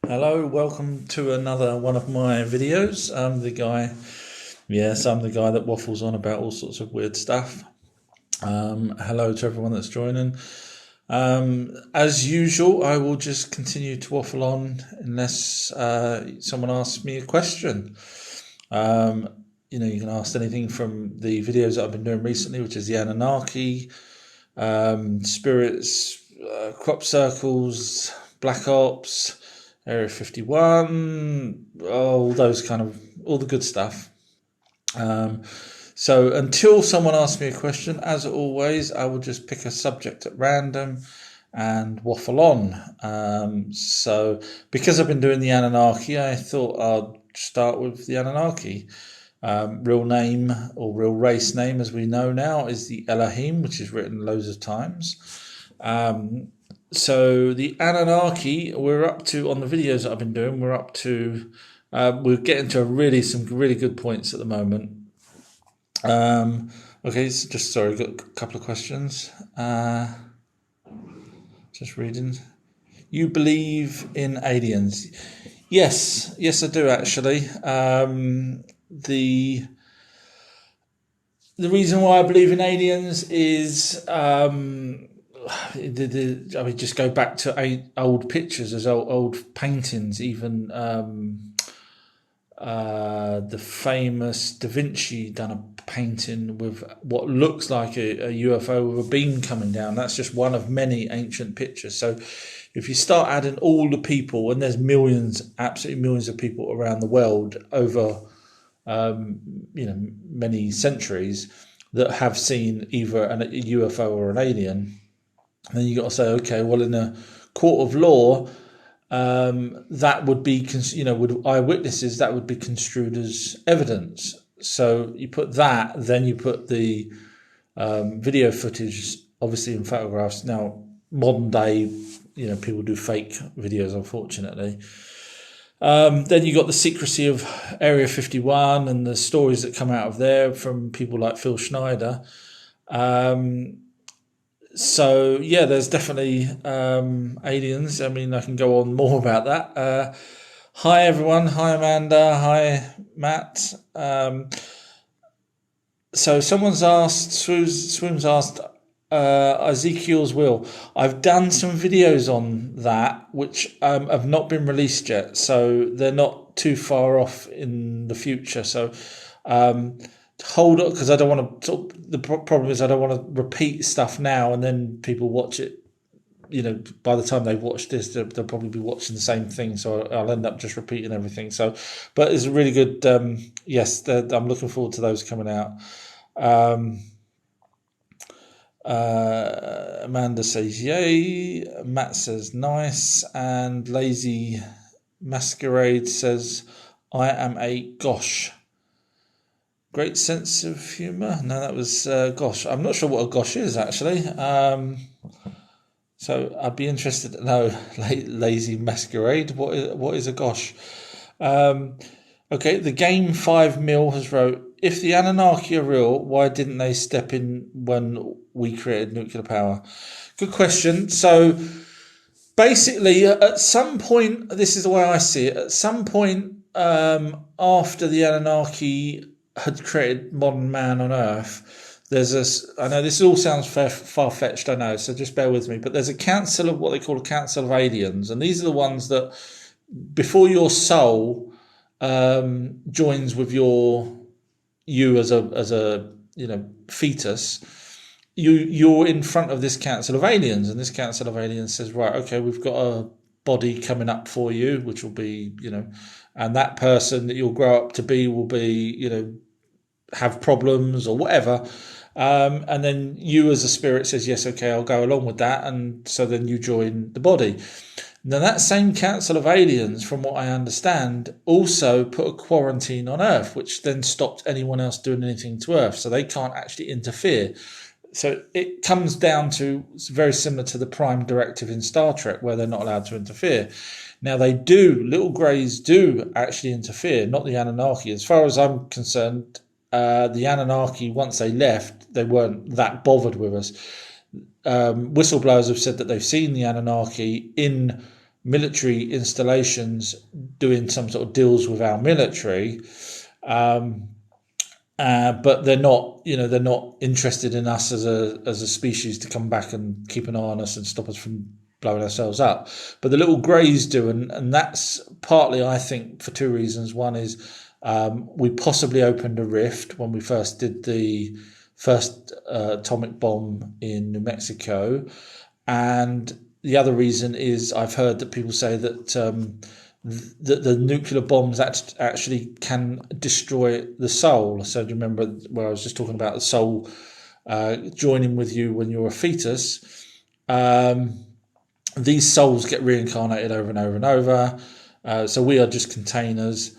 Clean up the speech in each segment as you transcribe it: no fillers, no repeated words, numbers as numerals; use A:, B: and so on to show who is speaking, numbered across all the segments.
A: Hello, welcome to another one of my videos. I'm the guy that waffles on about all sorts of weird stuff. Hello to everyone that's joining. As usual, I will just continue to waffle on unless someone asks me a question. You can ask anything from the videos that I've been doing recently, which is the Anunnaki, spirits, crop circles, black ops, Area 51, all the good stuff. So until someone asks me a question, as always, I will just pick a subject at random and waffle on. So because I've been doing the Anunnaki, I thought I'd start with the Anunnaki. Real name or real race name, as we know now, is the Elohim, which is written loads of times. So the Anunnaki, we're up to, on the videos that I've been doing, we're getting to some really good points at the moment. Okay, so got a couple of questions. Just reading. You believe in aliens? Yes, I do actually. The reason why I believe in aliens is just go back to old pictures, as old paintings, even the famous Da Vinci done a painting with what looks like a UFO with a beam coming down. That's just one of many ancient pictures. So if you start adding all the people, and there's absolutely millions of people around the world over many centuries that have seen either a UFO or an alien, then you got to say, okay, well, in a court of law, that would be, with eyewitnesses, that would be construed as evidence. So you put that, then you put the video footage, obviously in photographs. Now, modern day, people do fake videos, unfortunately. Then you got the secrecy of Area 51 and the stories that come out of there from people like Phil Schneider. So yeah, there's definitely aliens. I mean, I can go on more about that. Hi everyone. Hi Amanda. Hi Matt. So someone's asked, Swoon's asked, Ezekiel's will. I've done some videos on that, which have not been released yet, so they're not too far off in the future. So hold on, because I don't want to. The problem is I don't want to repeat stuff now, and then people watch it. By the time they've watched this, they'll probably be watching the same thing. So I'll end up just repeating everything. So, but it's a really good. Yes, I'm looking forward to those coming out. Amanda says yay. Matt says nice, and Lazy Masquerade says I am a gosh. Great sense of humour. No, that was gosh. I'm not sure what a gosh is actually. So I'd be interested to know, Lazy Masquerade, what is a gosh? Okay, the Game 5 Mil has wrote, if the Anunnaki are real, why didn't they step in when we created nuclear power? Good question. So basically, at some point, this is the way I see it, at some point after the Anunnaki had created modern man on Earth, I know this all sounds far-fetched, I know, so just bear with me, but there's a council of what they call a council of aliens, and these are the ones that, before your soul joins with you as a fetus, you're in front of this council of aliens, and this council of aliens says, right, okay, we've got a body coming up for you, which will be, and that person that you'll grow up to be will be, have problems or whatever. And then you as a spirit says, yes, okay, I'll go along with that. And so then you join the body. Now that same council of aliens, from what I understand, also put a quarantine on Earth, which then stopped anyone else doing anything to Earth. So they can't actually interfere. So it comes down to, it's very similar to the Prime Directive in Star Trek, where they're not allowed to interfere. Now little greys do actually interfere, not the Anunnaki. As far as I'm concerned, the Anunnaki, once they left, they weren't that bothered with us. Whistleblowers have said that they've seen the Anunnaki in military installations doing some sort of deals with our military. But they're not, they're not interested in us as a species to come back and keep an eye on us and stop us from blowing ourselves up. But the little greys do, and that's partly, I think, for two reasons. One is we possibly opened a rift when we first did the first atomic bomb in New Mexico, and the other reason is I've heard that people say that the nuclear bombs actually can destroy the soul. So do you remember where I was just talking about the soul joining with you when you're a fetus? These souls get reincarnated over and over and over. So we are just containers.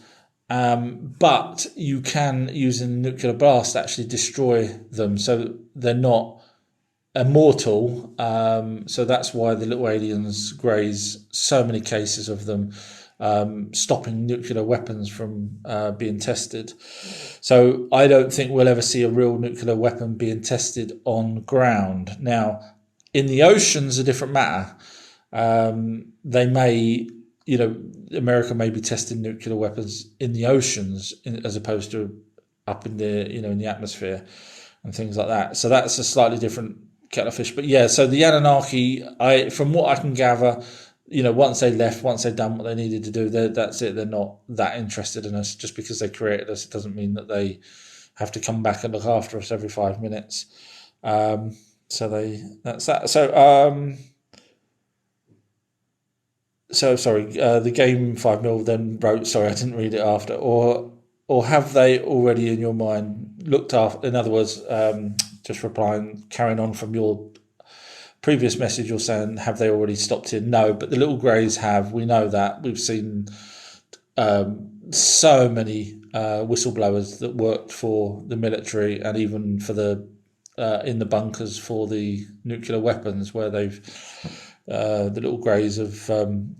A: But you can, using a nuclear blast, actually destroy them. So they're not immortal. So that's why the little aliens, greys, so many cases of them, stopping nuclear weapons from being tested. So I don't think we'll ever see a real nuclear weapon being tested on ground. Now, in the oceans, a different matter. They may, America may be testing nuclear weapons in the oceans as opposed to up in the, in the atmosphere and things like that. So that's a slightly different kettle of fish. But yeah, so the Anunnaki, from what I can gather, once they left, once they'd done what they needed to do, that's it. They're not that interested in us. Just because they created us, it doesn't mean that they have to come back and look after us every 5 minutes. So that's that. So sorry, the Game 5 Mil then wrote, sorry, I didn't read it after, or have they already in your mind looked after, in other words, just replying, carrying on from your previous message, you're saying, have they already stopped in? No, but the little greys have. We know that. We've seen so many whistleblowers that worked for the military and even for the in the bunkers for the nuclear weapons, where they've the little greys have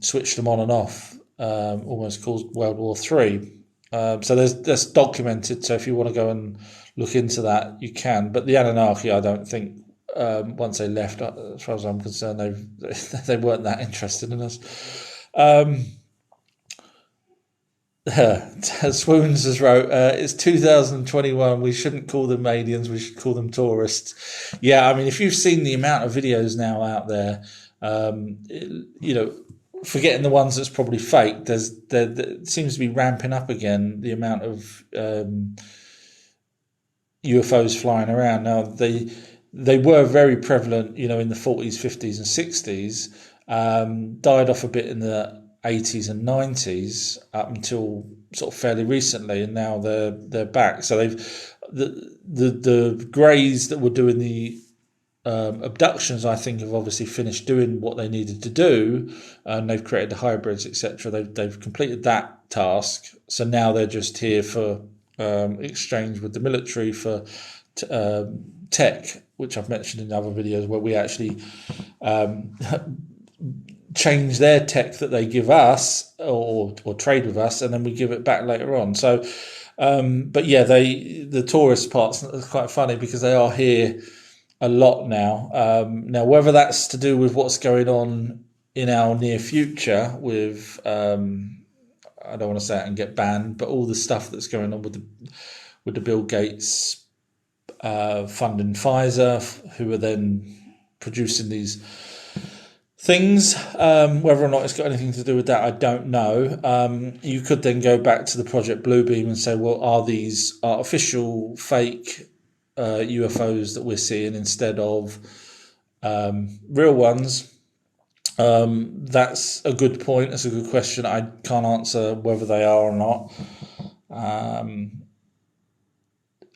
A: switched them on and off, almost caused World War III. So that's documented. So if you want to go and look into that, you can. But the Anunnaki, I don't think, once they left, as far as I'm concerned, they weren't that interested in us. Swoons has wrote, it's 2021, we shouldn't call them aliens, we should call them tourists. Yeah, I mean, if you've seen the amount of videos now out there, forgetting the ones that's probably fake, there seems to be ramping up again the amount of UFOs flying around. Now, they were very prevalent, in the 40s, 50s and 60s, died off a bit in the 80s and 90s up until sort of fairly recently, and now they're back. So the greys that were doing the abductions, I think, have obviously finished doing what they needed to do, and they've created the hybrids, etc. They've completed that task. So now they're just here for exchange with the military for tech, which I've mentioned in other videos, where we actually change their tech that they give us or trade with us, and then we give it back later on. So, but yeah, the tourist part's quite funny because they are here a lot now. Now, whether that's to do with what's going on in our near future with, I don't want to say it and get banned, but all the stuff that's going on with the Bill Gates funding Pfizer, who are then producing these things. Whether or not it's got anything to do with that, I don't know. You could then go back to the Project Bluebeam and say, well, are these artificial, fake UFOs that we're seeing instead of real ones? That's a good point. That's a good question. I can't answer whether they are or not.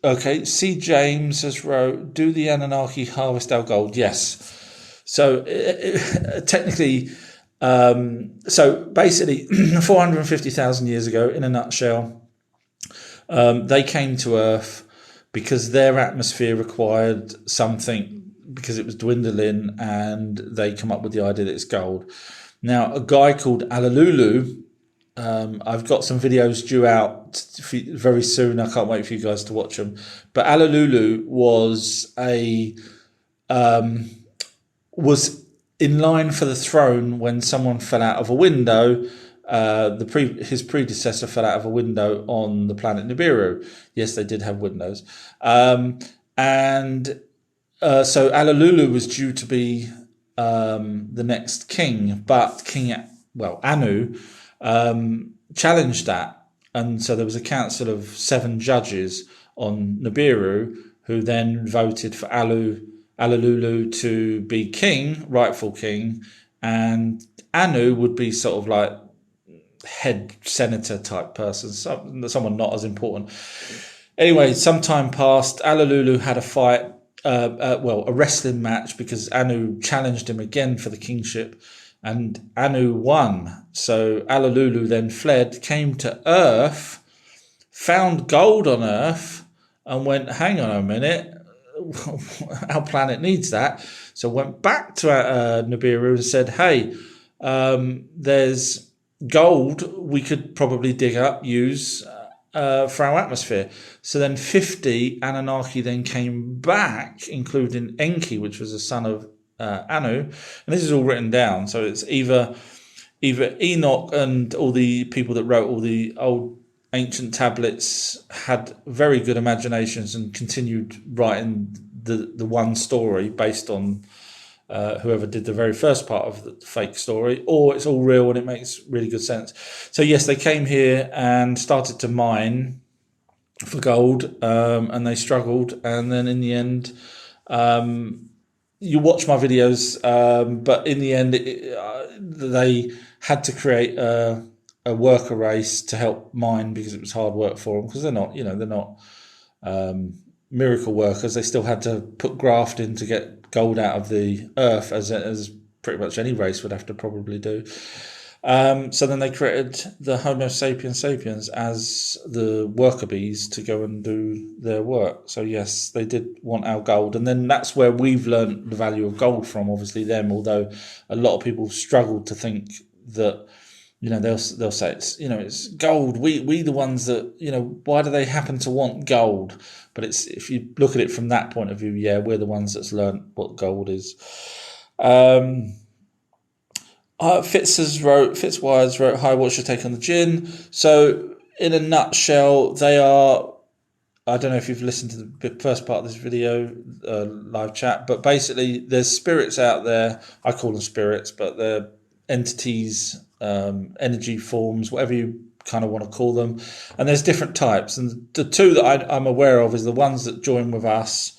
A: Okay, C. James has wrote, do the Anunnaki harvest our gold? Yes. So technically, so basically 450,000 years ago, in a nutshell, they came to Earth because their atmosphere required something, because it was dwindling, and they come up with the idea that it's gold. Now, a guy called Alalulu, I've got some videos due out very soon. I can't wait for you guys to watch them. But Alalulu was in line for the throne when someone fell out of a window. His predecessor fell out of a window on the planet Nibiru. Yes, they did have windows. And so Alalulu was due to be the next king, but Anu challenged that. And so there was a council of 7 judges on Nibiru who then voted for Alalulu to be king, rightful king, and Anu would be sort of like head senator type person, someone not as important. Anyway, some time passed. Alalulu had a fight, a wrestling match, because Anu challenged him again for the kingship, and Anu won. So Alalulu then fled, came to Earth, found gold on Earth, and went, hang on a minute, our planet needs that. So went back to Nibiru and said, hey, there's gold we could probably dig up, use for our atmosphere. So then 50 Anunnaki then came back, including Enki, which was a son of Anu. And this is all written down. So it's either Enoch and all the people that wrote all the old ancient tablets had very good imaginations and continued writing the one story based on whoever did the very first part of the fake story, or it's all real and it makes really good sense. So yes, they came here and started to mine for gold, and they struggled, and then in the end, you watch my videos, but in the end they had to create a worker race to help mine, because it was hard work for them, because they're not miracle workers. They still had to put graft in to get gold out of the earth, as pretty much any race would have to probably do. So then they created the Homo sapiens sapiens as the worker bees to go and do their work. So yes, they did want our gold, and then that's where we've learned the value of gold from. Obviously, them. Although a lot of people struggle to think that, they'll say it's gold. We the ones that, why do they happen to want gold? But it's, if you look at it from that point of view, yeah, we're the ones that's learned what gold is. Fitzwires wrote, hi, what's your take on the jinn? So in a nutshell, they are, I don't know if you've listened to the first part of this video, live chat, but basically there's spirits out there. I call them spirits, but they're entities, energy forms, whatever you kind of want to call them. And there's different types. And the two that I'm aware of is the ones that join with us.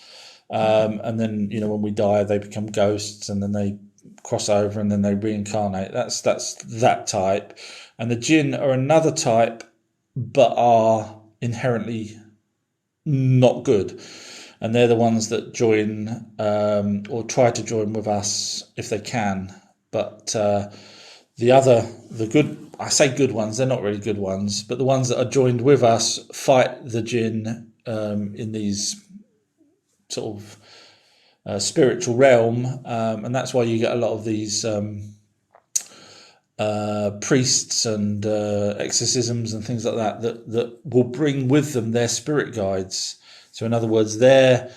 A: And then, when we die, they become ghosts, and then they cross over, and then they reincarnate. That's that type. And the jinn are another type, but are inherently not good. And they're the ones that join, or try to join with us if they can. But the good, I say good ones, they're not really good ones, but the ones that are joined with us fight the jinn in these sort of spiritual realm, and that's why you get a lot of these priests and exorcisms and things like that will bring with them their spirit guides. So in other words, they'll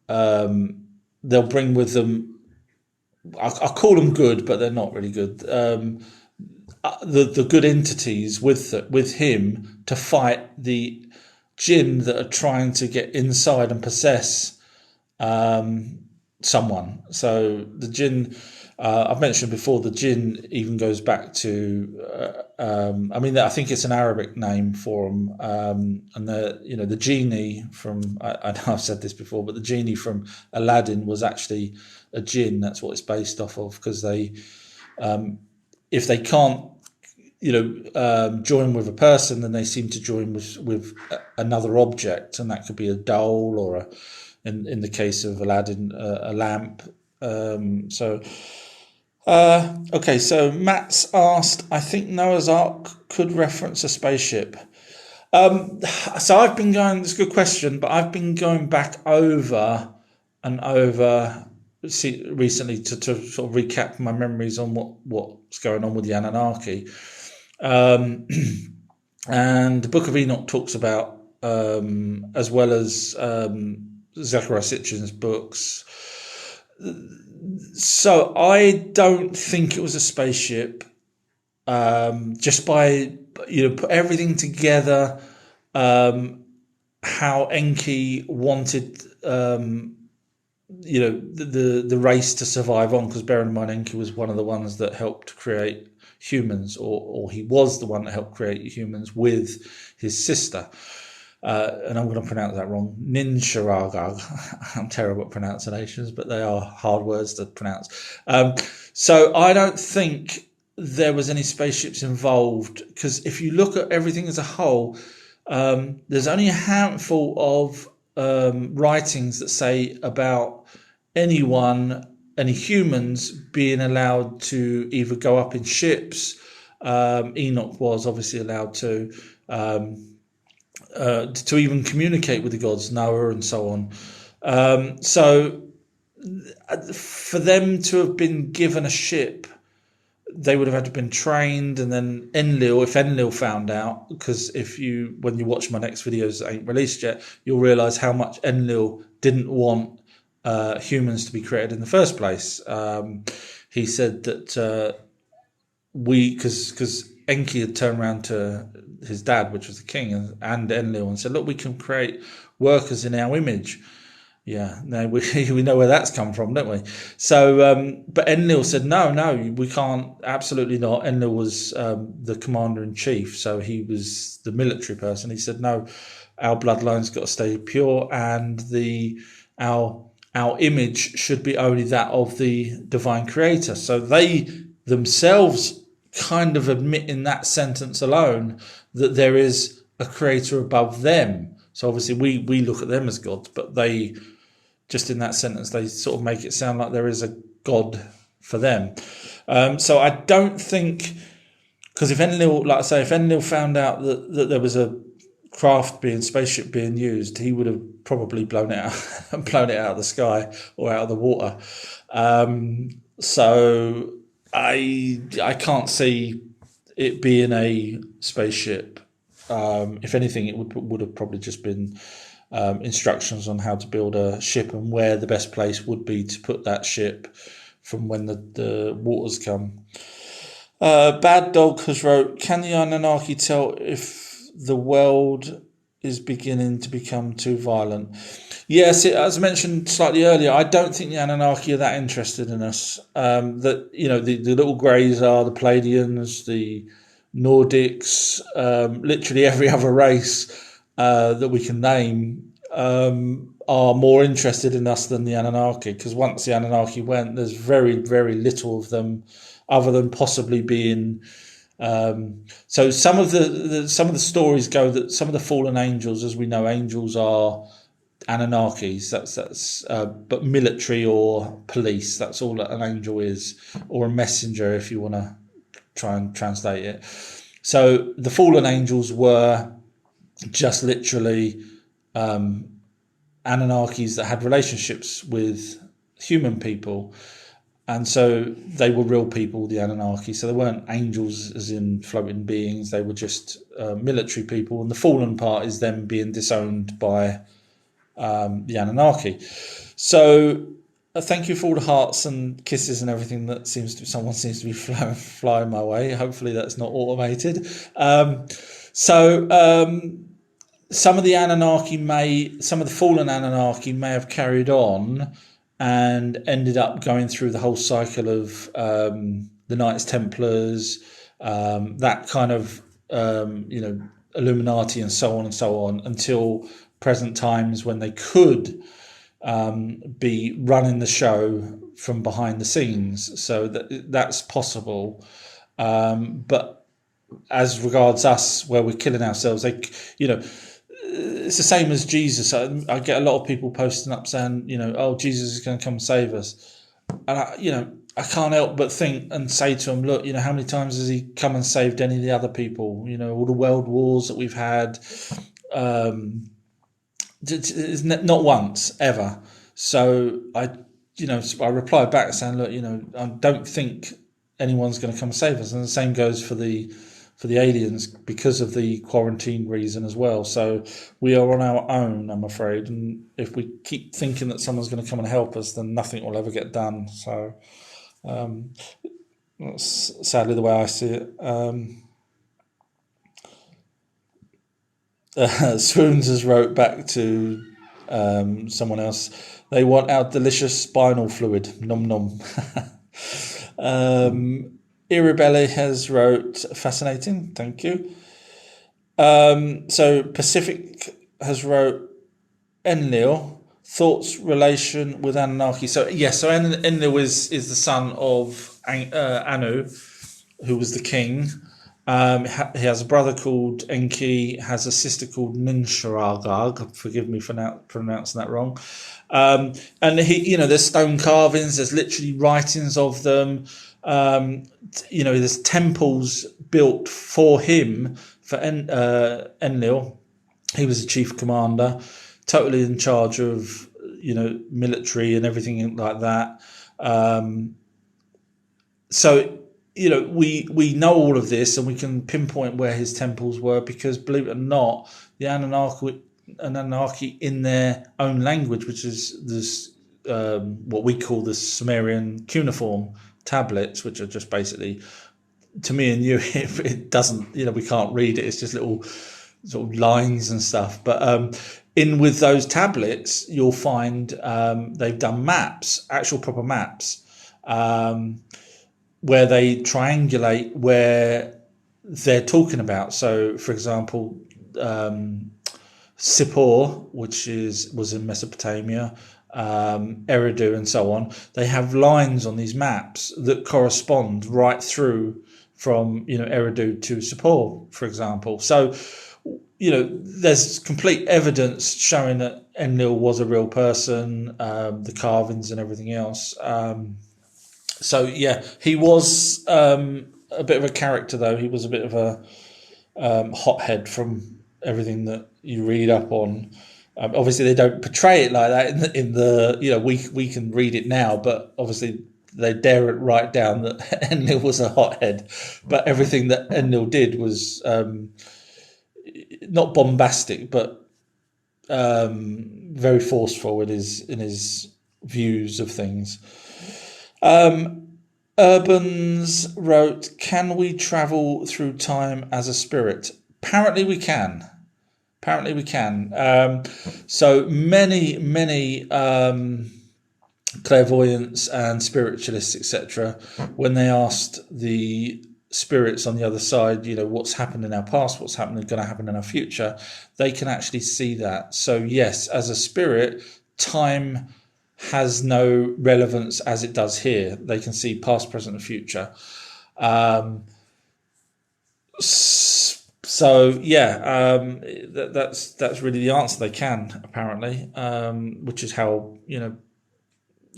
A: bring with them, I call them good, but they're not really good, the good entities with him to fight the jinn that are trying to get inside and possess someone. So the jinn, I've mentioned before, the jinn even goes back to, I think it's an Arabic name for them, and the genie from, I know I've said this before, but the genie from Aladdin was actually a jinn. That's what it's based off of, because they, if they can't, join with a person, then they seem to join with another object, and that could be a doll, or in the case of Aladdin, a lamp. Okay, so Matt's asked, I think Noah's Ark could reference a spaceship. So I've been going, it's a good question, but I've been going back over and over recently to sort of recap my memories on what's going on with the Anunnaki. And the Book of Enoch talks about, as well as Zechariah Sitchin's books, So I don't think it was a spaceship. Just by put everything together, how Enki wanted the race to survive on, because bear in mind Enki was one of the ones that helped create humans, or he was the one that helped create humans with his sister. And I'm going to pronounce that wrong. Ninsharaga. I'm terrible at pronunciations, but they are hard words to pronounce. So I don't think there was any spaceships involved, because if you look at everything as a whole, there's only a handful of writings that say about any humans being allowed to either go up in ships. Enoch was obviously allowed to even communicate with the gods, Noah and so on. So for them to have been given a ship, they would have had to have been trained, and then if Enlil found out, because when you watch my next videos that ain't released yet, you'll realise how much Enlil didn't want humans to be created in the first place. He said that because Enki had turned around to his dad, which was the king, and Enlil, and said, look, we can create workers in our image. Yeah, no, we know where that's come from, don't we? So, but Enlil said, no, we can't, absolutely not. Enlil was the commander-in-chief, so he was the military person. He said, no, our bloodline's got to stay pure, and our image should be only that of the divine creator. So they themselves kind of admit in that sentence alone that there is a creator above them. So obviously we look at them as gods, but they, just in that sentence, they sort of make it sound like there is a God for them. So I don't think, because if Enlil found out that there was a spaceship being used, he would have probably blown it out of the sky or out of the water. So I can't see it being a spaceship. If anything, it would have probably just been instructions on how to build a ship and where the best place would be to put that ship from when the waters come. Bad Dog has wrote, can the Anunnaki tell if the world is beginning to become too violent? Yes, as I mentioned slightly earlier, I don't think the Anunnaki are that interested in us. The little greys are the Pleiadians, the Nordics, literally every other race that we can name are more interested in us than the Anunnaki, because once the Anunnaki went, there's very, very little of them, other than possibly being. So some of the stories go that some of the fallen angels, as we know, angels are Anunnakis. That's but military or police. That's all that an angel is, or a messenger, if you want to try and translate it. So the fallen angels were just literally Anunnakis that had relationships with human people. And so they were real people, the Anunnaki. So they weren't angels as in floating beings. They were just military people. And the fallen part is them being disowned by the Anunnaki. So thank you for all the hearts and kisses and everything that someone seems to be flying my way. Hopefully that's not automated. Some of the fallen Anunnaki may have carried on and ended up going through the whole cycle of the Knights Templars, that kind of Illuminati and so on until present times, when they could be running the show from behind the scenes. So that's possible, but as regards us, where we're killing ourselves, it's the same as Jesus. I get a lot of people posting up saying, oh, Jesus is going to come and save us. And I can't help but think and say to them, look, how many times has he come and saved any of the other people? All the world wars that we've had, not once, ever. So I replied back saying, look, I don't think anyone's going to come and save us. And the same goes for the for the aliens because of the quarantine reason as well. So we are on our own, I'm afraid. And if we keep thinking that someone's going to come and help us, then nothing will ever get done. So that's sadly the way I see it. Swoons has wrote back to someone else. They want our delicious spinal fluid. Nom nom. Irabelle has wrote, fascinating, thank you. So Pacific has wrote, Enlil, thoughts relation with Anunnaki. So yes, so Enlil is the son of Anu, who was the king. He has a brother called Enki, has a sister called Ninsharagarg. Forgive me for pronouncing that wrong. And there's stone carvings. There's literally writings of them. There's temples built for him for Enlil. He was the chief commander, totally in charge of military and everything like that. So we know all of this, and we can pinpoint where his temples were because, believe it or not, the Anunnaki in their own language, which is this what we call the Sumerian cuneiform tablets, which are just basically, to me and you, it doesn't, we can't read it. It's just little sort of lines and stuff. But in with those tablets, you'll find they've done maps, actual proper maps, where they triangulate where they're talking about. So, for example, Sippor, which was in Mesopotamia, Eridu, and so on. They have lines on these maps that correspond right through from Eridu to Sippor, for example. So, there's complete evidence showing that Enlil was a real person, the carvings and everything else. So yeah, he was a bit of a character, though. He was a bit of a hothead from everything that you read up on. Obviously, they don't portray it like that in the we can read it now, but obviously they dare write down that Enlil was a hothead. But everything that Enlil did was not bombastic, but very forceful in his views of things. Urbans wrote, can we travel through time as a spirit? Apparently we can. So many clairvoyants and spiritualists, etc., when they asked the spirits on the other side, what's happened in our past, what's going to happen in our future, they can actually see that. So yes, as a spirit, time has no relevance as it does here. They can see past, present, and future. So yeah, that's really the answer. They can, apparently, which is how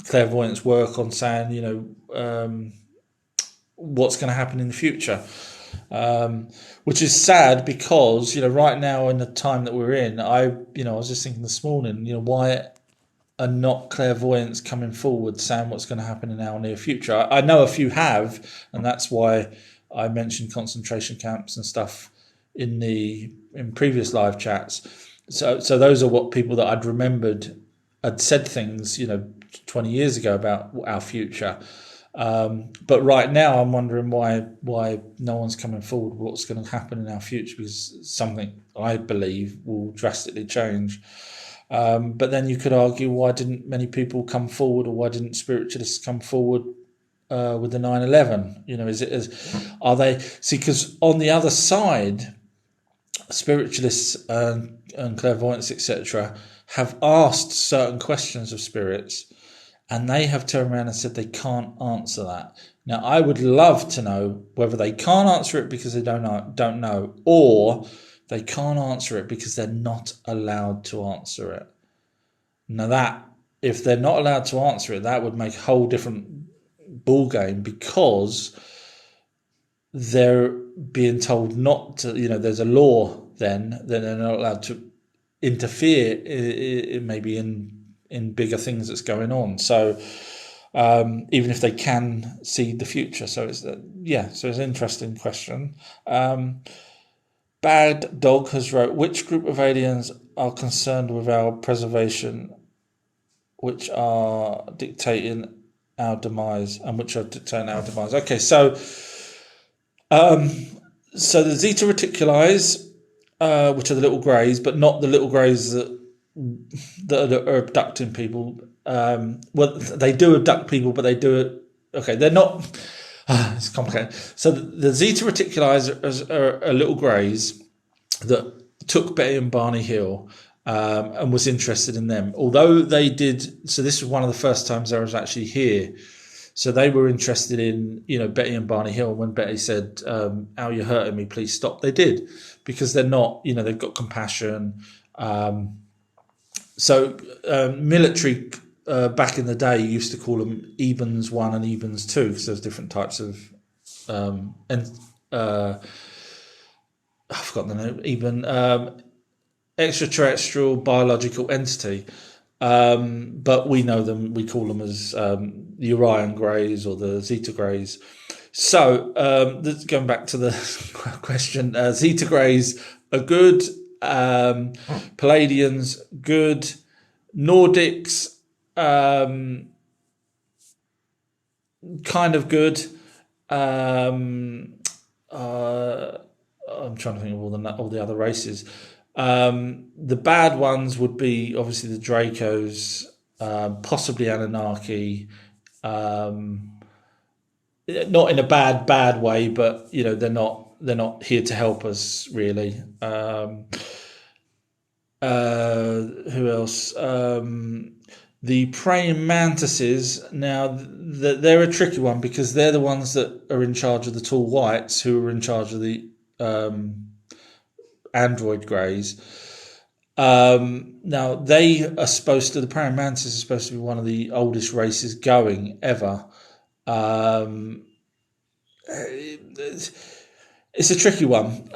A: clairvoyants work on saying what's going to happen in the future. Which is sad because right now in the time that we're in, I was just thinking this morning, why are not clairvoyants coming forward saying what's going to happen in our near future? I know a few have, and that's why I mentioned concentration camps and stuff in previous live chats. So those are what people that I'd remembered had said things 20 years ago about our future. But right now I'm wondering why no one's coming forward with what's going to happen in our future, because something I believe will drastically change. But then you could argue, why didn't many people come forward, or why didn't spiritualists come forward with the 9/11? Are they see? Because on the other side, spiritualists and clairvoyants, etc., have asked certain questions of spirits, and they have turned around and said they can't answer that. Now, I would love to know whether they can't answer it because they don't know, or they can't answer it because they're not allowed to answer it. Now, that if they're not allowed to answer it, that would make a whole different ball game, because they're being told not to. There's a law then that they're not allowed to interfere maybe in bigger things that's going on. So even if they can see the future. So it's so it's an interesting question. Bad Dog has wrote, which group of aliens are concerned with our preservation, which are dictating our demise, and which are dictating our demise. Okay, so the Zeta Reticuli, which are the little greys, but not the little greys that are abducting people. Well, they do abduct people, but they do it. Okay, they're not. It's complicated. So the Zeta Reticuli are little greys that took Betty and Barney Hill, and was interested in them. Although they did, so this was one of the first times I was actually here. So they were interested in, Betty and Barney Hill. When Betty said, "Al, you're hurting me, please stop," they did, because they're not, they've got compassion. Military back in the day used to call them Ebens 1 and Ebens 2, because there's different types of I've forgotten the name. Extraterrestrial biological entity, but we know them. We call them as the Orion Greys or the Zeta Greys. So going back to the question, Zeta Greys are good. Palladians good. Nordics kind of good. I'm trying to think of all the other races. The bad ones would be obviously the Dracos, possibly Anunnaki. Not in a bad way, but they're not here to help us really. Who else? The praying mantises. Now they're a tricky one, because they're the ones that are in charge of the tall whites, who are in charge of the android greys. Now they are the praying mantis is supposed to be one of the oldest races going ever. It's a tricky one.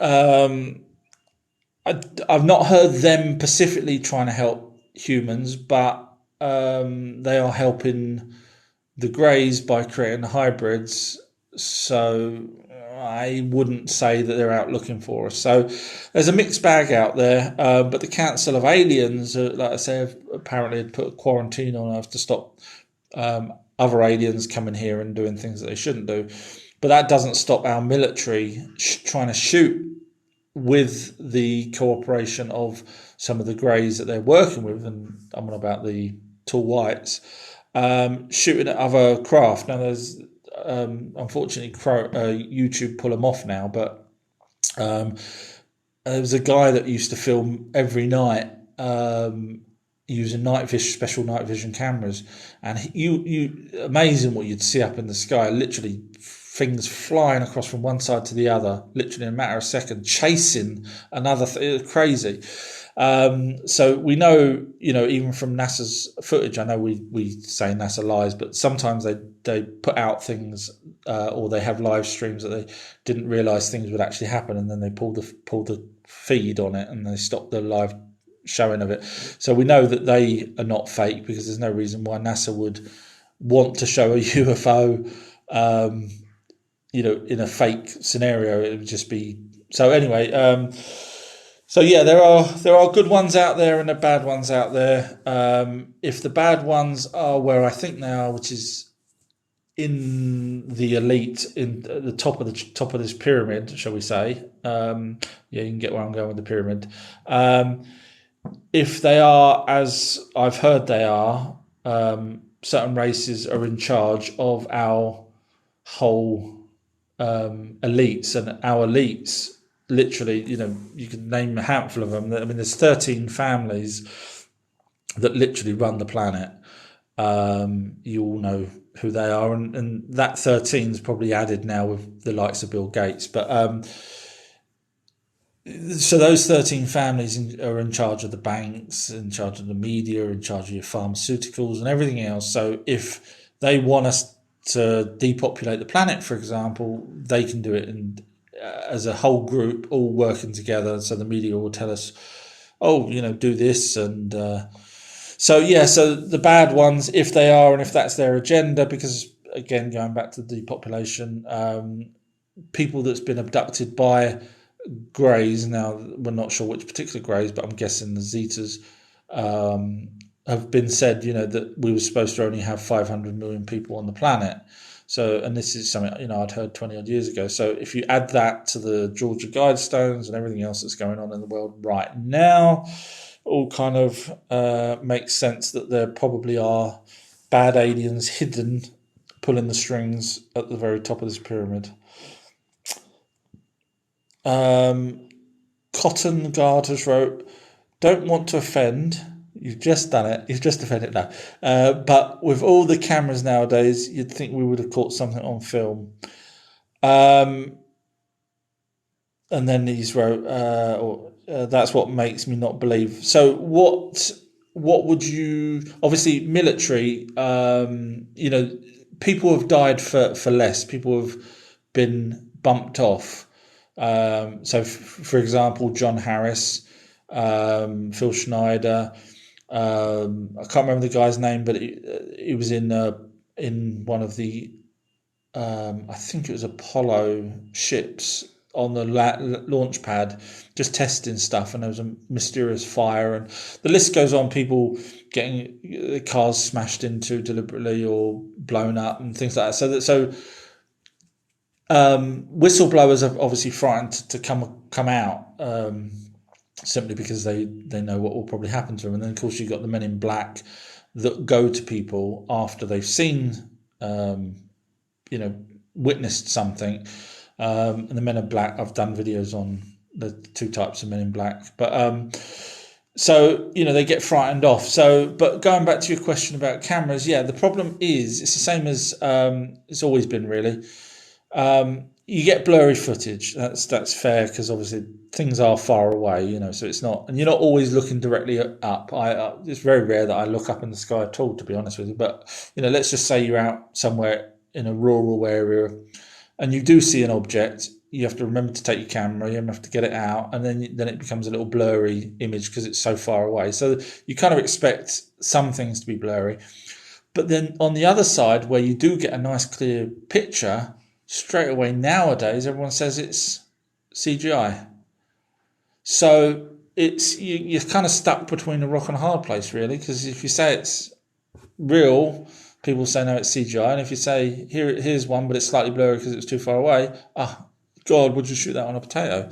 A: I've not heard them specifically trying to help humans, but they are helping the greys by creating hybrids. So I wouldn't say that they're out looking for us. So there's a mixed bag out there. But the Council of Aliens, like I say, have apparently put a quarantine on Earth to stop other aliens coming here and doing things that they shouldn't do. But that doesn't stop our military trying to shoot with the cooperation of some of the greys that they're working with, and I'm on about the tall whites, shooting at other craft. Now there's unfortunately YouTube pull them off now, but there was a guy that used to film every night using special night vision cameras, and you amazing what you'd see up in the sky, literally things flying across from one side to the other, literally in a matter of seconds, chasing another crazy. So we know, even from NASA's footage, I know we say NASA lies, but sometimes they put out things, or they have live streams that they didn't realise things would actually happen, and then they pull the feed on it and they stop the live showing of it. So we know that they are not fake, because there's no reason why NASA would want to show a UFO in a fake scenario. It would just be so. Anyway, so yeah, there are good ones out there and the bad ones out there. If the bad ones are where I think they are, which is in the elite, in the top of this pyramid, shall we say? You can get where I'm going with the pyramid. If they are, as I've heard they are, certain races are in charge of our whole elites, and our elites literally, you can name a handful of them. I mean, there's 13 families that literally run the planet. You all know who they are, and that 13 is probably added now with the likes of Bill Gates, but so those 13 families are in charge of the banks, in charge of the media, in charge of your pharmaceuticals and everything else. So if they want us to depopulate the planet, for example, they can do it as a whole group, all working together. So the media will tell us, do this. And So yeah, so the bad ones, if they are, and if that's their agenda, because again, going back to the depopulation, people that's been abducted by greys. Now we're not sure which particular greys, but I'm guessing the Zetas have been said. That we were supposed to only have 500 million people on the planet. So, and this is something I'd heard 20 odd years ago. So, if you add that to the Georgia Guidestones and everything else that's going on in the world right now, all kind of makes sense that there probably are bad aliens hidden, pulling the strings at the very top of this pyramid. Cotton Guard has wrote, "Don't want to offend. You've just done it. You've just offended now. But with all the cameras nowadays, you'd think we would have caught something on film." And then he's wrote, "That's what makes me not believe." So what would you? Obviously, military. People have died for less. People have been bumped off. For example, John Harris, Phil Schneider. I can't remember the guy's name, but he was in one of the I think it was Apollo ships on the launch pad, just testing stuff, and there was a mysterious fire, and the list goes on. People getting cars smashed into deliberately or blown up and things like that. So whistleblowers are obviously frightened to come out. Simply because they know what will probably happen to them. And then, of course, you've got the men in black that go to people after they've seen, witnessed something. And the men in black, I've done videos on the two types of men in black. But so, they get frightened off. So, but going back to your question about cameras, yeah, the problem is it's the same as it's always been, really. You get blurry footage. That's fair, because obviously things are far away, so it's not, and you're not always looking directly up. It's very rare that I look up in the sky at all, to be honest with you. But let's just say you're out somewhere in a rural area, and you do see an object. You have to remember to take your camera. You have to get it out, and then it becomes a little blurry image because it's so far away. So you kind of expect some things to be blurry, but then on the other side, where you do get a nice clear picture, straight away nowadays everyone says it's CGI. So you're kind of stuck between a rock and a hard place, really, because if you say it's real, people say no, it's CGI, and if you say here's one but it's slightly blurry because it's too far away, God, would you shoot that on a potato?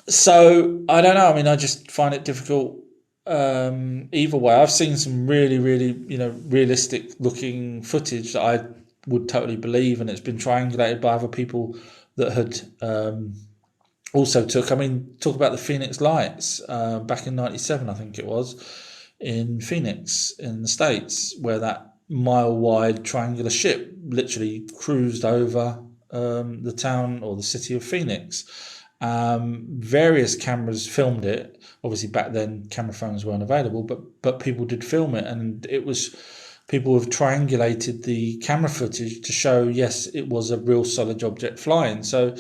A: So I don't know. I mean, I just find it difficult either way. I've seen some really, really, realistic looking footage that I would totally believe, and it's been triangulated by other people that had also took. I mean, talk about the Phoenix Lights back in '97, I think it was, in Phoenix in the States, where that mile-wide triangular ship literally cruised over the town or the city of Phoenix. Various cameras filmed it. Obviously, back then camera phones weren't available, but people did film it, and it was. People have triangulated the camera footage to show, yes, it was a real solid object flying. So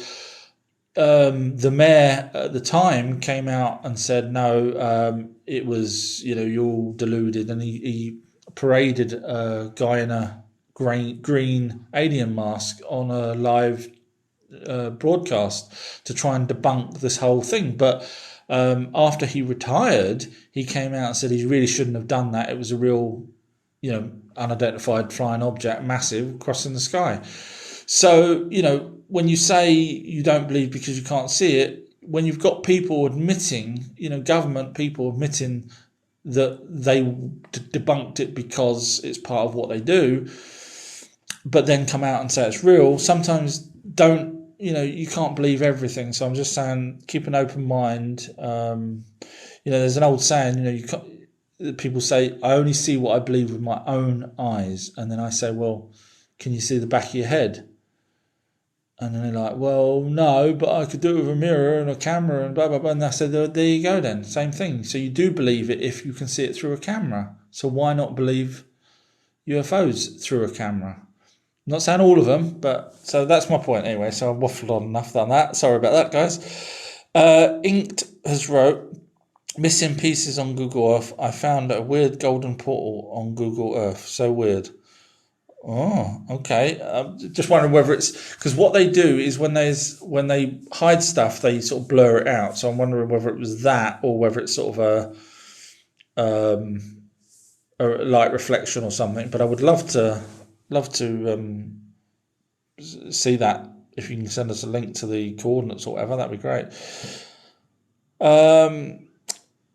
A: the mayor at the time came out and said, no, it was, you're all deluded. And he paraded a guy in a green alien mask on a live broadcast to try and debunk this whole thing. But after he retired, he came out and said he really shouldn't have done that. It was a real unidentified flying object, massive, crossing the sky. So, when you say you don't believe because you can't see it, when you've got people admitting, government people admitting that they debunked it because it's part of what they do, but then come out and say it's real, sometimes you can't believe everything. So I'm just saying, keep an open mind. There's an old saying, you can't, people say, I only see what I believe with my own eyes. And then I say, well, can you see the back of your head? And then they're like, well, no, but I could do it with a mirror and a camera and blah, blah, blah. And I said, there you go then, same thing. So you do believe it if you can see it through a camera. So why not believe UFOs through a camera? I'm not saying all of them, but so that's my point anyway. So I've waffled on enough on that. Sorry about that, guys. Inked has wrote, Missing pieces on Google Earth. I found a weird golden portal on Google Earth. So weird. Oh, okay. Just wondering whether it's because what they do is when they hide stuff, they sort of blur it out. So I'm wondering whether it was that or whether it's sort of a light reflection or something. But I would love to see that. If you can send us a link to the coordinates or whatever, that'd be great.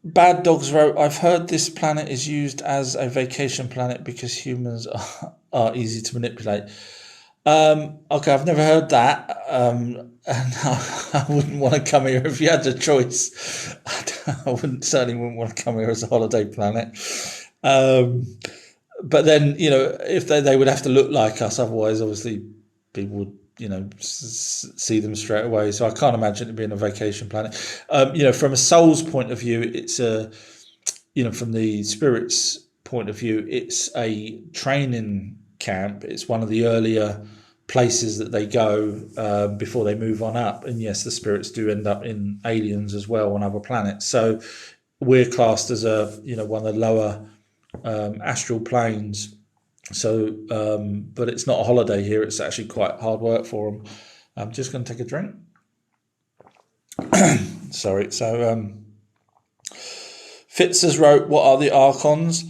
A: Bad Dogs wrote, I've heard this planet is used as a vacation planet because humans are easy to manipulate. Okay, I've never heard that. And I wouldn't want to come here if you had the choice. Certainly wouldn't want to come here as a holiday planet. But then, if they would have to look like us, otherwise, obviously, people would, see them straight away. So I can't imagine it being a vacation planet. From a soul's point of view, it's from the spirit's point of view, it's a training camp. It's one of the earlier places that they go before they move on up. And yes, the spirits do end up in aliens as well on other planets. So we're classed as one of the lower astral planes. So, but it's not a holiday here. It's actually quite hard work for them. I'm just going to take a drink. Sorry. So, Fitz has wrote, what are the archons?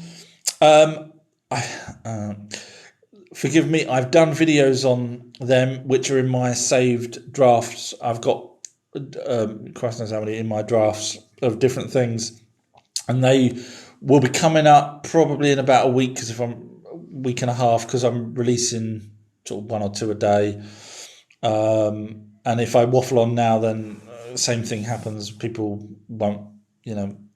A: Forgive me, I've done videos on them, which are in my saved drafts. I've got, Christ knows how many in my drafts of different things. And they will be coming up probably in about a week, week and a half, because I'm releasing sort of one or two a day. And if I waffle on now, then same thing happens. People won't,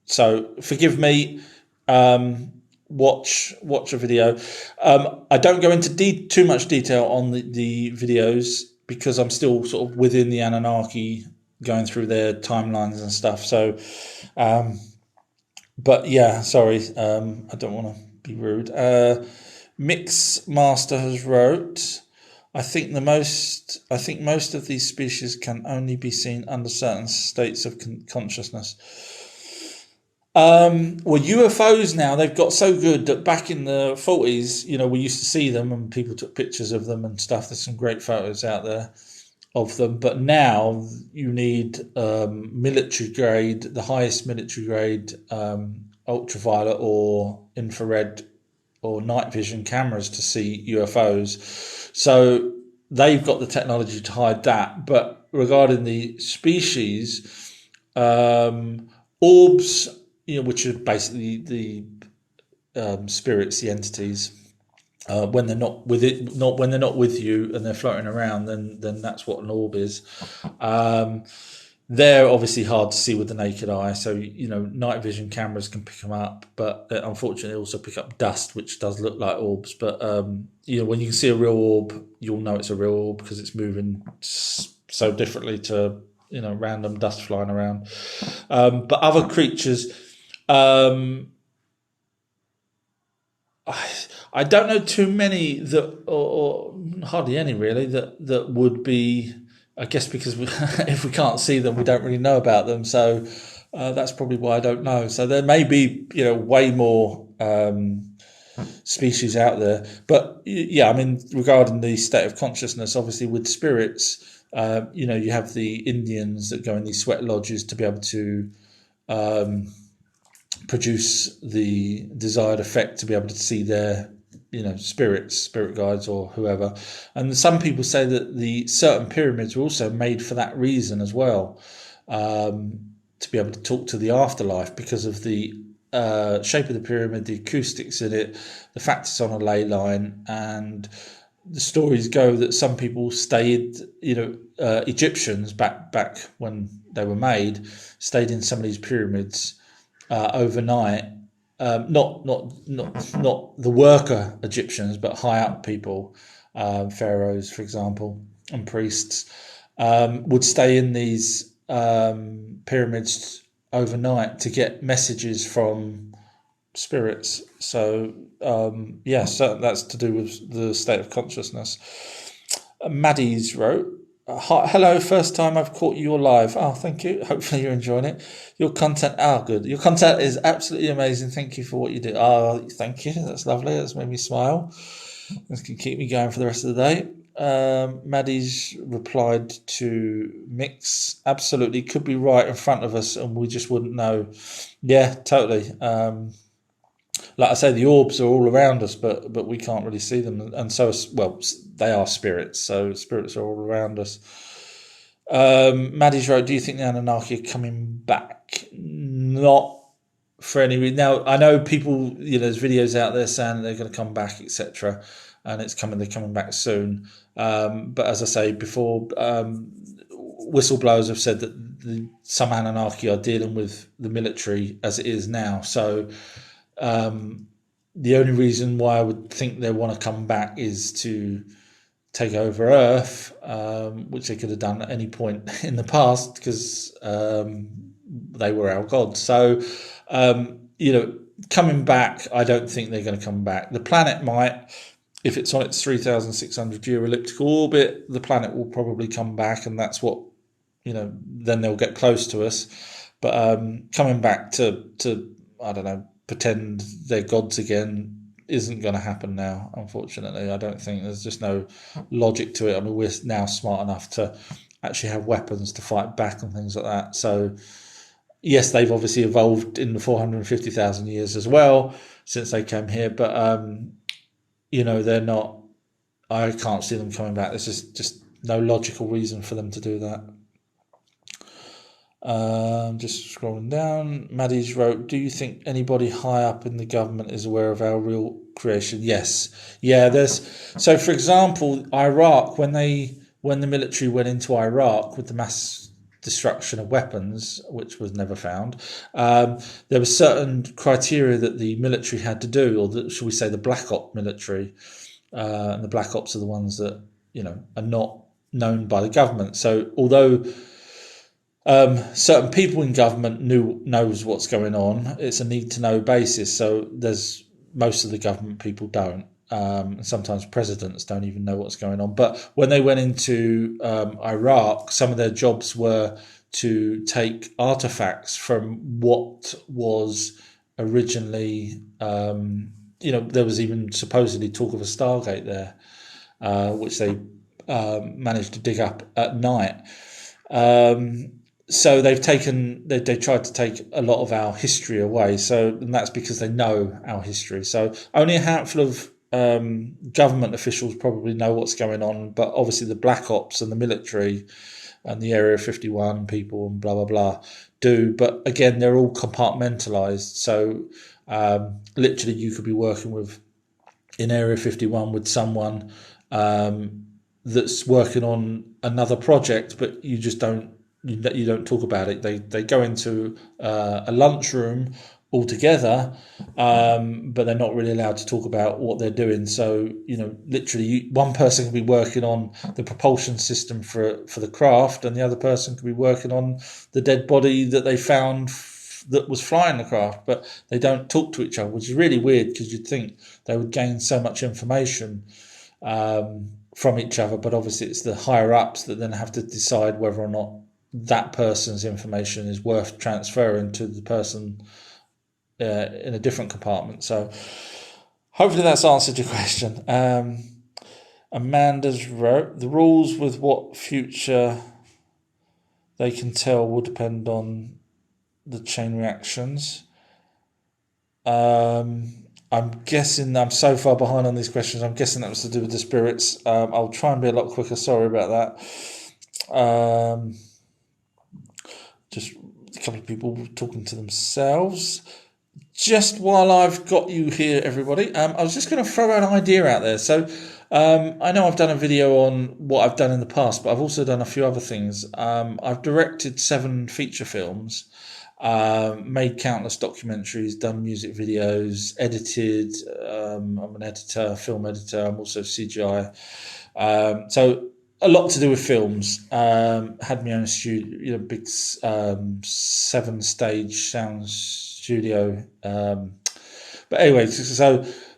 A: So forgive me. Watch a video. I don't go into too much detail on the videos because I'm still sort of within the Anunnaki, going through their timelines and stuff. So, but yeah, sorry. I don't want to be rude. Mix Master has wrote, I think most of these species can only be seen under certain states of consciousness. Well, UFOs now, they've got so good that back in the 40s, we used to see them and people took pictures of them and stuff. There's some great photos out there of them. But now you need military grade, the highest military grade ultraviolet or infrared or night vision cameras to see UFOs. So they've got the technology to hide that. But regarding the species, orbs, which are basically the spirits, the entities, when they're not with you and they're floating around, then that's what an orb is. They're obviously hard to see with the naked eye, so night vision cameras can pick them up, but unfortunately also pick up dust, which does look like orbs. But when you can see a real orb, you'll know it's a real orb because it's moving so differently to random dust flying around. But other creatures, I don't know too many that, or hardly any really, that would be. I guess because if we can't see them, we don't really know about them. So that's probably why I don't know. So there may be, way more species out there. But yeah, I mean, regarding the state of consciousness, obviously with spirits, you have the Indians that go in these sweat lodges to be able to produce the desired effect, to be able to see their spirits, spirit guides or whoever. And some people say that the certain pyramids were also made for that reason as well, to be able to talk to the afterlife because of the shape of the pyramid, the acoustics in it, the fact it's on a ley line. And the stories go that some people stayed, Egyptians back when they were made, stayed in some of these pyramids overnight. Not the worker Egyptians, but high up people, pharaohs, for example, and priests, would stay in these pyramids overnight to get messages from spirits. So so that's to do with the state of consciousness. Maddie's wrote, Hi, hello, first time I've caught you live. Oh, thank you. Hopefully you're enjoying it. Your content, good. Your content is absolutely amazing. Thank you for what you do. Oh, thank you. That's lovely. That's made me smile. This can keep me going for the rest of the day. Maddie's replied to Mix. Absolutely, could be right in front of us, and we just wouldn't know. Yeah, totally. Like I say, the orbs are all around us, but we can't really see them, and so well, they are spirits. So spirits are all around us. Maddie's wrote, do you think the Anunnaki are coming back? Not for any reason. Now, I know people, there's videos out there saying that they're going to come back, etc. And they're coming back soon. But as I say before, whistleblowers have said that some Anunnaki are dealing with the military as it is now. So the only reason why I would think they want to come back is to take over Earth, which they could have done at any point in the past because they were our gods. So, coming back, I don't think they're going to come back. The planet might, if it's on its 3,600 year elliptical orbit, the planet will probably come back, and that's what, then they'll get close to us. But coming back to I don't know, pretend they're gods again isn't going to happen now, unfortunately. I don't think there's just no logic to it. I mean, we're now smart enough to actually have weapons to fight back and things like that. So, yes, they've obviously evolved in the 450,000 years as well since they came here, but, they're not, I can't see them coming back. There's just no logical reason for them to do that. Just scrolling down, Maddie's wrote, do you think anybody high up in the government is aware of our real creation? Yes. Yeah, so for example, Iraq, when the military went into Iraq with the mass destruction of weapons, which was never found, there were certain criteria that the military had to do, or should we say the Black Ops military, and the Black Ops are the ones that, are not known by the government. So although certain people in government knows what's going on, it's a need to know basis. So most of the government people don't. Sometimes presidents don't even know what's going on. But when they went into Iraq, some of their jobs were to take artifacts from what was originally, there was even supposedly talk of a Stargate there, which they managed to dig up at night. So they tried to take a lot of our history away. And that's because they know our history. So only a handful of government officials probably know what's going on, but obviously the Black Ops and the military and the Area 51 people and blah blah blah do. But again, they're all compartmentalized. So literally, you could be working in Area 51 with someone that's working on another project, but you just don't talk about it. They go into a lunchroom all together, but they're not really allowed to talk about what they're doing. So literally, one person can be working on the propulsion system for the craft, and the other person could be working on the dead body that they found that was flying the craft. But they don't talk to each other, which is really weird because you'd think they would gain so much information from each other. But obviously, it's the higher ups that then have to decide whether or not that person's information is worth transferring to the person in a different compartment. So hopefully that's answered your question. Amanda's wrote, the rules with what future they can tell will depend on the chain reactions. I'm guessing, I'm so far behind on these questions, I'm guessing that was to do with the spirits. I'll try and be a lot quicker, sorry about that. Just a couple of people talking to themselves. Just while I've got you here, everybody, I was just going to throw an idea out there. So I know I've done a video on what I've done in the past, but I've also done a few other things. I've directed 7 feature films, made countless documentaries, done music videos, edited. I'm an editor, film editor. I'm also CGI. So a lot to do with films. Had my own studio, big 7-stage sound studio. But anyway,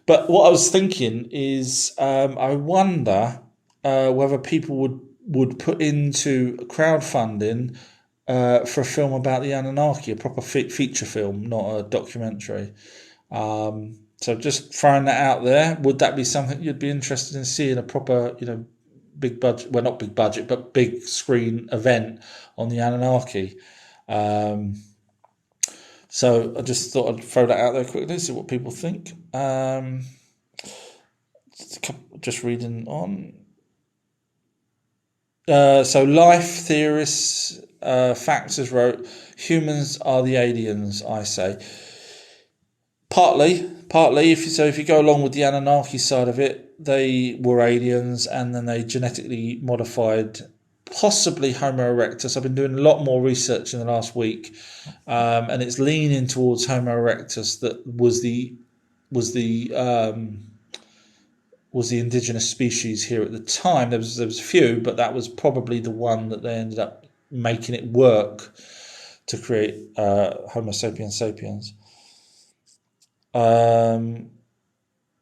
A: but what I was thinking is, I wonder whether people would would put into crowdfunding for a film about the Anunnaki, a proper feature film, not a documentary. So just throwing that out there. Would that be something you'd be interested in seeing, a proper, big budget, well, not big budget, but big screen event on the Anunnaki? So I just thought I'd throw that out there quickly, see what people think. Just reading on. So life theorists, Factors wrote, humans are the aliens, I say. Partly. If you go along with the Anunnaki side of it, they were aliens, and then they genetically modified, possibly Homo erectus. I've been doing a lot more research in the last week, and it's leaning towards Homo erectus. That was the indigenous species here at the time. There was a few, but that was probably the one that they ended up making it work to create Homo sapiens sapiens.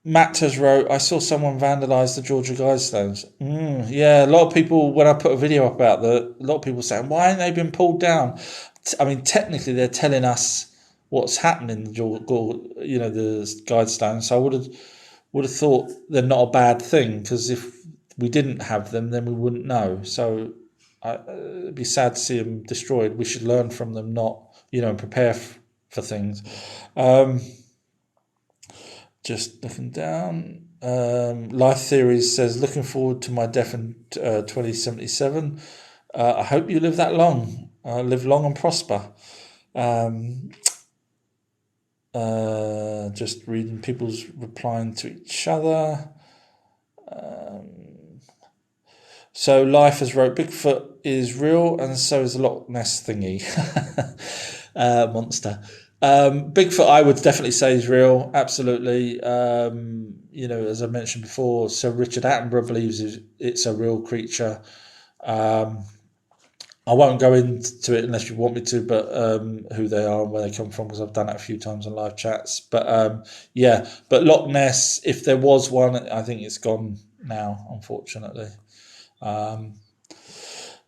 A: Matt has wrote, I saw someone vandalise the Georgia Guidestones. Yeah, a lot of people, when I put a video up about that, a lot of people saying, why haven't they been pulled down? I mean, technically they're telling us what's happening, the Guidestones. So I would have thought they're not a bad thing, because if we didn't have them, then we wouldn't know. So it'd be sad to see them destroyed. We should learn from them, not, and prepare for things. Just looking down. Life Theories says, looking forward to my death in 2077. I hope you live that long. Live long and prosper. Just reading people's replying to each other. So Life has wrote, Bigfoot is real, and so is the Loch Ness thingy. Monster. Bigfoot, I would definitely say, is real. Absolutely. As I mentioned before, Sir Richard Attenborough believes it's a real creature. I won't go into it unless you want me to, but who they are and where they come from, because I've done it a few times on live chats. But but Loch Ness, if there was one, I think it's gone now, unfortunately.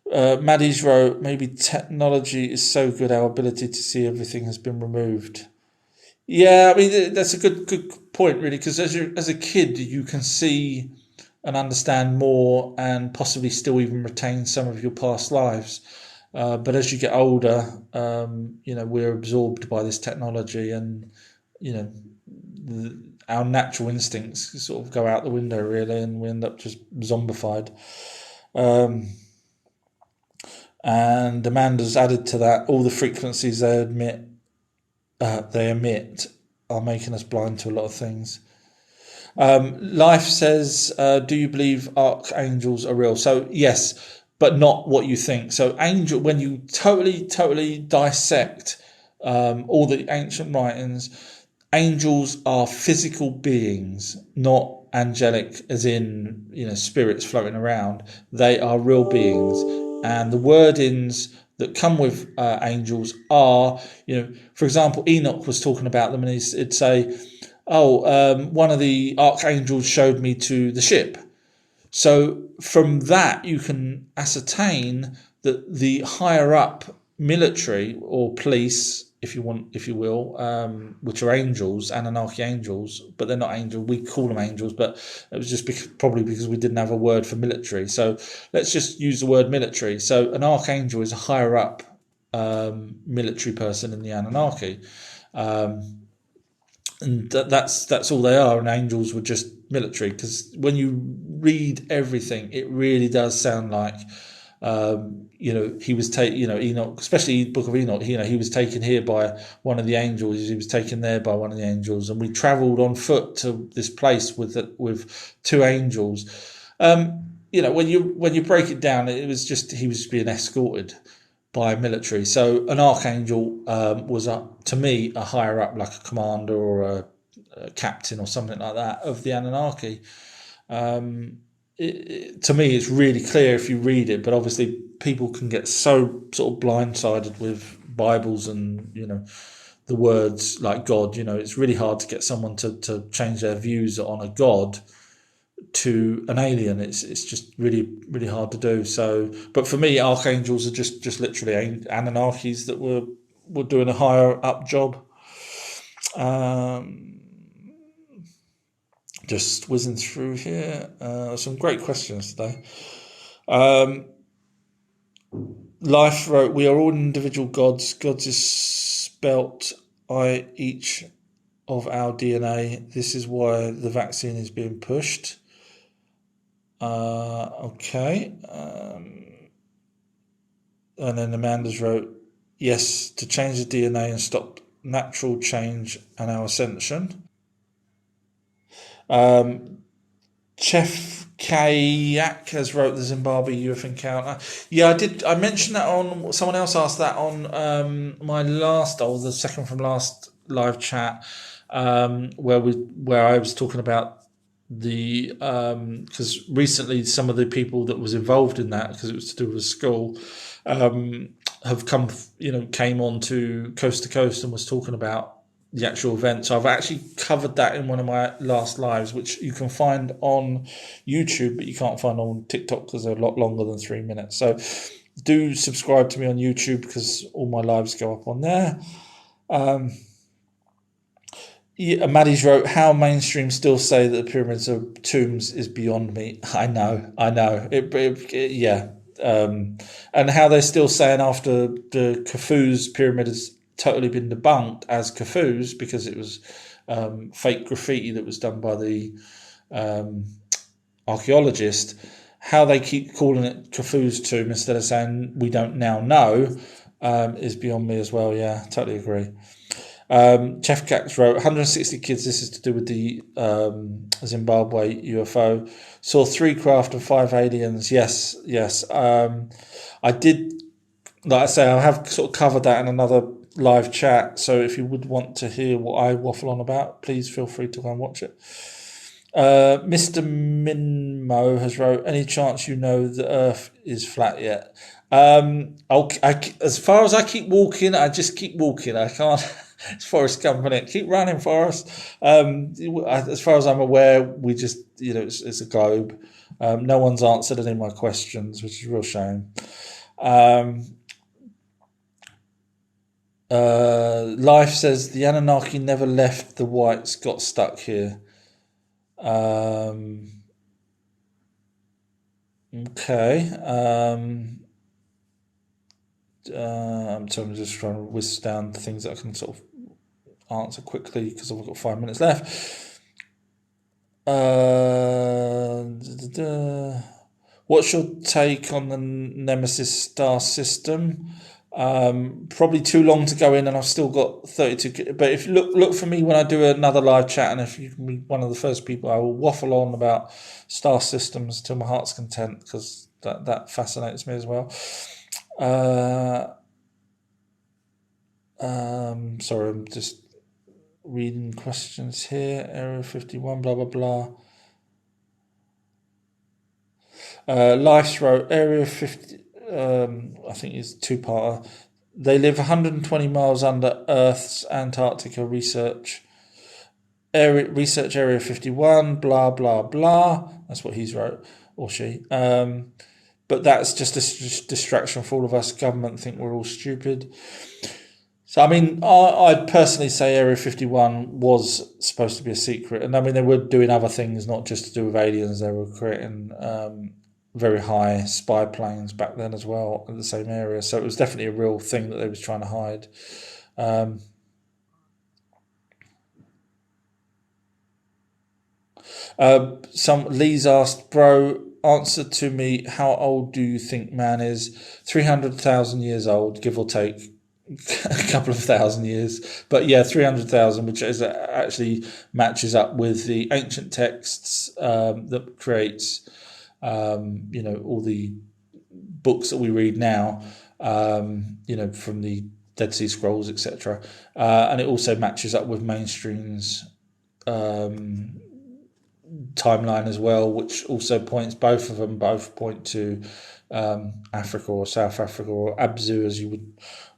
A: Maddie's wrote, maybe technology is so good, our ability to see everything has been removed. Yeah, I mean, that's a good point, really, because as a kid, you can see and understand more, and possibly still even retain some of your past lives. But as you get older, we're absorbed by this technology, and our natural instincts sort of go out the window, really, and we end up just zombified. And Amanda's added to that, all the frequencies they emit are making us blind to a lot of things. Life says, do you believe archangels are real? So yes, but not what you think. So when you totally dissect all the ancient writings, angels are physical beings, not angelic as in spirits floating around. They are real beings, and the wordings that come with angels are, for example, Enoch was talking about them, and he'd say, one of the archangels showed me to the ship. So from that, you can ascertain that the higher up military or police, if you will, which are angels, Anunnaki angels, but they're not angels. We call them angels, but it was just probably because we didn't have a word for military. So let's just use the word military. So an archangel is a higher up military person in the Anunnaki. And that's all they are, and angels were just military. Because when you read everything, it really does sound like, he was Enoch, especially Book of Enoch. He was taken here by one of the angels. He was taken there by one of the angels, and we travelled on foot to this place with two angels. When you break it down, it was just he was being escorted by military. So an archangel was to me a higher up, like a commander or a captain or something like that of the Anunnaki. To me, it's really clear if you read it, but obviously people can get so sort of blindsided with Bibles and the words like God. It's really hard to get someone to change their views on a God to an alien. It's just really really hard to do. So, but for me, archangels are just literally Anunnakis that were doing a higher up job. Just whizzing through here. Some great questions today. Life wrote, "We are all individual gods. Gods is spelt I each of our DNA. This is why the vaccine is being pushed." Okay. And then Amanda's wrote, "Yes, to change the DNA and stop natural change and our ascension." Chef Kayak has wrote the Zimbabwe UFO encounter. Yeah, I did. I mentioned that on. Someone else asked that on my last, or the second from last live chat, where I was talking about the because recently some of the people that was involved in that, because it was to do with school, have came on to Coast and was talking about the actual event. So I've actually covered that in one of my last lives, which you can find on YouTube, but you can't find on TikTok because they're a lot longer than 3 minutes. So do subscribe to me on YouTube because all my lives go up on there. Maddie's wrote, "How mainstream still say that the pyramids are tombs is beyond me." I know. Yeah. And how they're still saying after the Khufu's pyramid has totally been debunked as Khufu's because it was fake graffiti that was done by the archaeologist, how they keep calling it Khufu's tomb instead of saying we don't now know is beyond me as well. Yeah, totally agree. Chef Cax wrote, 160 kids, this is to do with the Zimbabwe UFO, saw 3 craft and 5 aliens. Yes. I did, like I say, I have sort of covered that in another live chat, so if you would want to hear what I waffle on about, please feel free to go and watch it. Mr. Minmo has wrote, "Any chance you know the Earth is flat yet?" As far as I keep walking, I just keep walking. I can't. It's Forrest Gump, isn't it? Keep running, Forrest. As far as I'm aware, we just, it's a globe. No one's answered any of my questions, which is a real shame. Life says the Anunnaki never left, the whites got stuck here. Okay. I'm just trying to whiz down the things that I can sort of answer quickly because I've got 5 minutes left. What's your take on the Nemesis star system? Probably too long to go in, and I've still got 32. But if you look for me when I do another live chat, and if you can be one of the first people, I will waffle on about star systems till my heart's content because that fascinates me as well. Sorry, I'm just reading questions here. Area 51, blah blah blah. Life's wrote, Area 50. I think it's 2-parter. They live 120 miles under Earth's Antarctica. Research Area 51. Blah blah blah. That's what he's wrote, or she. But that's just a distraction for all of us. Government think we're all stupid. So, I mean, I'd personally say Area 51 was supposed to be a secret. And, I mean, they were doing other things, not just to do with aliens. They were creating very high spy planes back then as well in the same area. So it was definitely a real thing that they was trying to hide. Lee's asked, bro, answer to me, how old do you think man is? 300,000 years old, give or take a couple of thousand years. But yeah, 300,000, which is actually matches up with the ancient texts that creates, all the books that we read now, from the Dead Sea Scrolls, etc. And it also matches up with mainstream's timeline as well, which also both of them point to Africa or South Africa or Abzu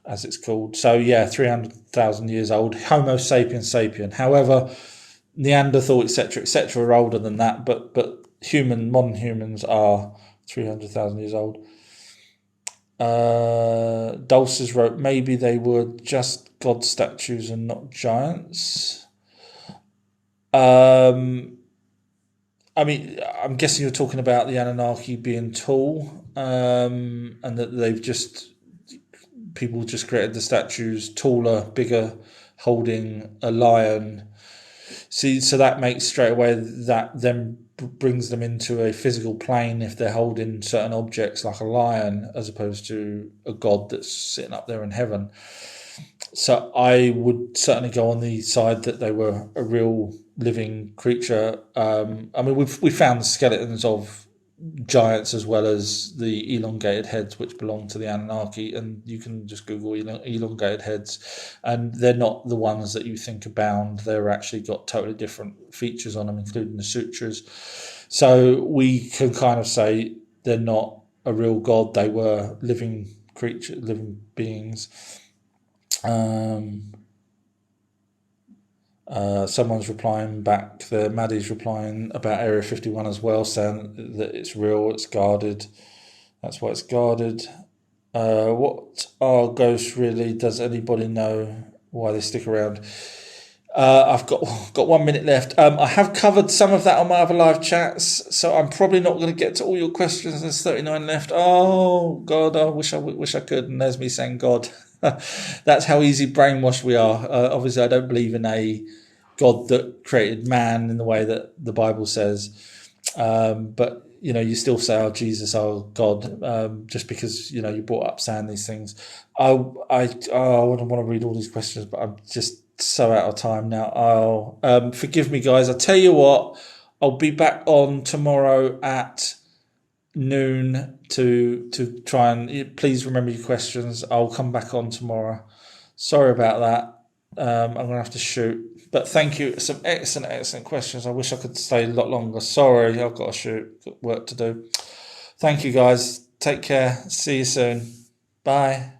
A: as it's called. So yeah, 300,000 years old, Homo sapiens sapien. However, Neanderthal, etc., are older than that, but modern humans are 300,000 years old. Dulces wrote, maybe they were just god statues and not giants. I mean, I'm guessing you're talking about the Anunnaki being tall, and that people just created the statues taller, bigger, holding a lion. See, so that makes straight away that then brings them into a physical plane if they're holding certain objects like a lion, as opposed to a god that's sitting up there in heaven. So I would certainly go on the side that they were a real living creature. I mean, we found skeletons of giants as well as the elongated heads, which belong to the Anunnaki, and you can just Google elongated heads, and they're not the ones that you think are bound. They're actually got totally different features on them, including the sutures. So we can kind of say they're not a real god. They were living beings. Someone's replying back there. Maddie's replying about Area 51 as well, saying that it's real, it's guarded. That's why it's guarded. What are ghosts really? Does anybody know why they stick around? I've got 1 minute left. I have covered some of that on my other live chats, so I'm probably not going to get to all your questions. There's 39 left. Oh God, I wish I could. And there's me saying God. That's how easy brainwashed we are. Obviously, I don't believe in a God that created man in the way that the Bible says. But you still say, "Oh, Jesus, oh God," just because you brought up saying these things. I wouldn't want to read all these questions, but I'm just so out of time now. Forgive me, guys. I tell you what, I'll be back on tomorrow at noon to try and please remember your questions. I'll come back on tomorrow. Sorry about that. I'm gonna have to shoot, but thank you. Some excellent questions. I wish I could stay a lot longer. Sorry, I've got to shoot. Got work to do. Thank you, guys. Take care. See you soon. Bye.